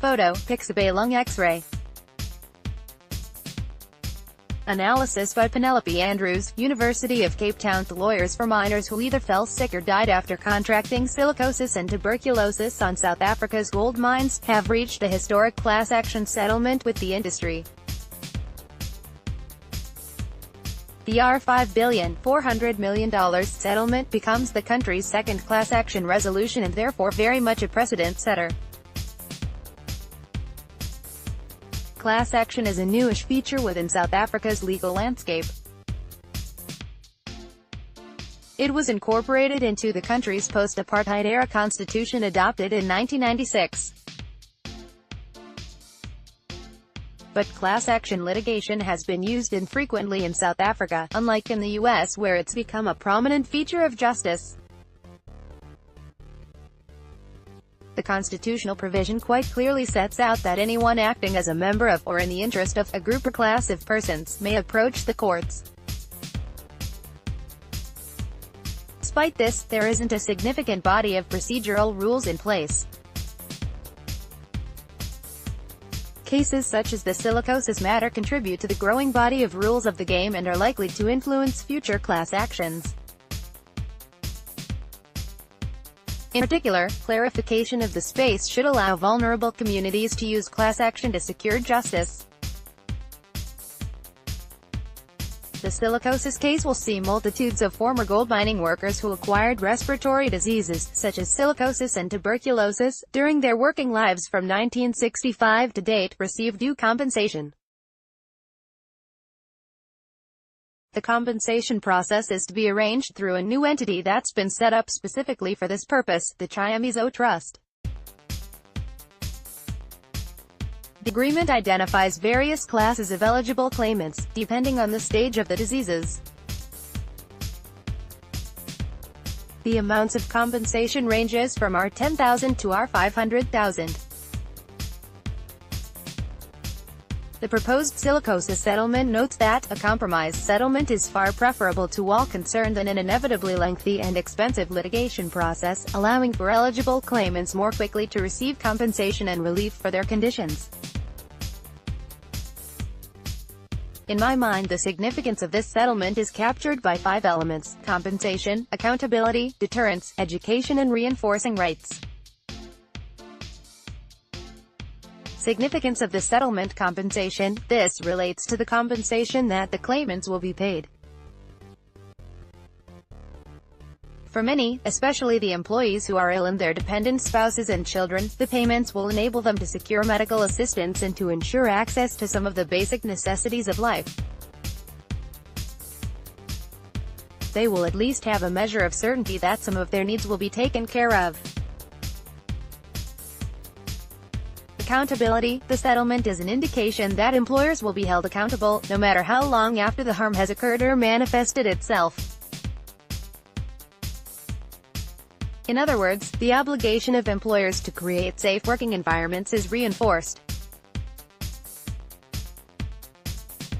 Photo, Pixabay Lung X-ray. Analysis by Penelope Andrews, University of Cape TownThe lawyers for miners who either fell sick or died after contracting silicosis and tuberculosis on South Africa's gold mines, have reached a historic class action settlement with the industry. The $5.4 billion settlement becomes the country's second class action resolution and therefore very much a precedent setter. Class action is a newish feature within South Africa's legal landscape. It was incorporated into the country's post-apartheid-era constitution adopted in 1996. But class action litigation has been used infrequently in South Africa, unlike in the US where it's become a prominent feature of justice. The constitutional provision quite clearly sets out that anyone acting as a member of, or in the interest of, a group or class of persons, may approach the courts. Despite this, there isn't a significant body of procedural rules in place. Cases such as the silicosis matter contribute to the growing body of rules of the game and are likely to influence future class actions. In particular, clarification of the space should allow vulnerable communities to use class action to secure justice. The silicosis case will see multitudes of former gold mining workers who acquired respiratory diseases, such as silicosis and tuberculosis, during their working lives from 1965 to date, receive due compensation. The compensation process is to be arranged through a new entity that's been set up specifically for this purpose, the Chiamizo Trust. The agreement identifies various classes of eligible claimants, depending on the stage of the diseases. The amounts of compensation ranges from R10,000 to R500,000. The proposed silicosis settlement notes that a compromise settlement is far preferable to all concerned than an inevitably lengthy and expensive litigation process, allowing for eligible claimants more quickly to receive compensation and relief for their conditions. In my mind, the significance of this settlement is captured by 5 elements: compensation, accountability, deterrence, education and reinforcing rights. Significance of the settlement: compensation. This relates to the compensation that the claimants will be paid. For many, especially the employees who are ill and their dependent spouses and children, the payments will enable them to secure medical assistance and to ensure access to some of the basic necessities of life. They will at least have a measure of certainty that some of their needs will be taken care of. Accountability. The settlement is an indication that employers will be held accountable, no matter how long after the harm has occurred or manifested itself. In other words, the obligation of employers to create safe working environments is reinforced.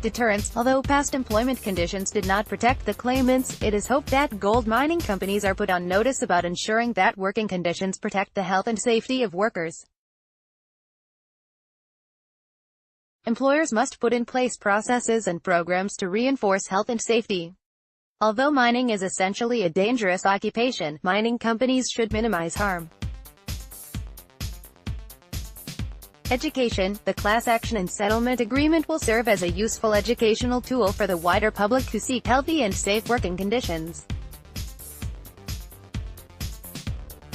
Deterrence. Although past employment conditions did not protect the claimants, it is hoped that gold mining companies are put on notice about ensuring that working conditions protect the health and safety of workers. Employers must put in place processes and programs to reinforce health and safety. Although mining is essentially a dangerous occupation, mining companies should minimize harm. Education. The class action and settlement agreement will serve as a useful educational tool for the wider public who seek healthy and safe working conditions.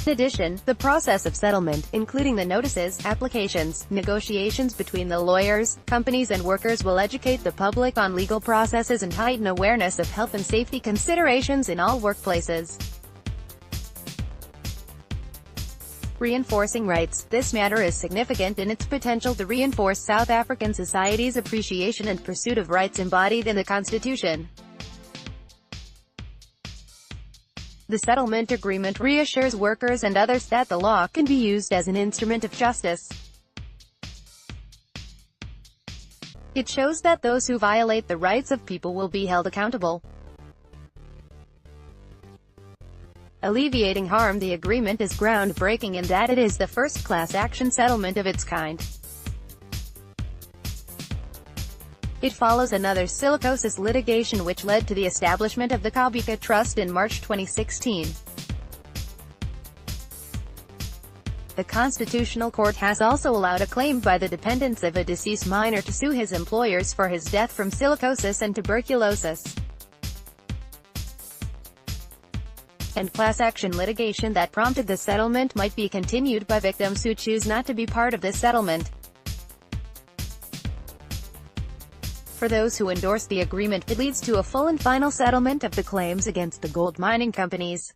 In addition, the process of settlement, including the notices, applications, negotiations between the lawyers, companies and workers, will educate the public on legal processes and heighten awareness of health and safety considerations in all workplaces. Reinforcing rights. This matter is significant in its potential to reinforce South African society's appreciation and pursuit of rights embodied in the Constitution. The settlement agreement reassures workers and others that the law can be used as an instrument of justice. It shows that those who violate the rights of people will be held accountable. Alleviating harm. The agreement is groundbreaking in that it is the first class action settlement of its kind. It follows another silicosis litigation which led to the establishment of the Cape Trust in March 2016. The Constitutional Court has also allowed a claim by the dependents of a deceased minor to sue his employers for his death from silicosis and tuberculosis. And class action litigation that prompted the settlement might be continued by victims who choose not to be part of this settlement. For those who endorse the agreement, it leads to a full and final settlement of the claims against the gold mining companies.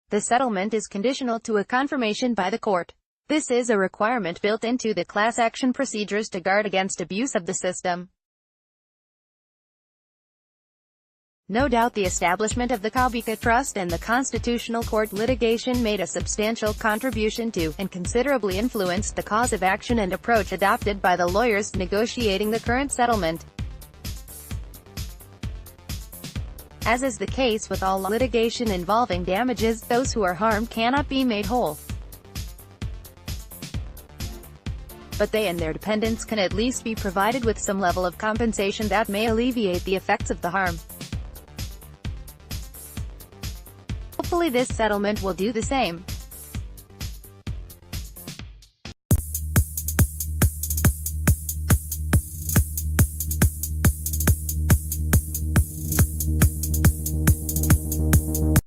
The settlement is conditional to a confirmation by the court. This is a requirement built into the class action procedures to guard against abuse of the system. No doubt the establishment of the Cape Trust and the Constitutional Court litigation made a substantial contribution to, and considerably influenced the cause of action and approach adopted by the lawyers negotiating the current settlement. As is the case with all litigation involving damages, those who are harmed cannot be made whole. But they and their dependents can at least be provided with some level of compensation that may alleviate the effects of the harm. Hopefully this settlement will do the same.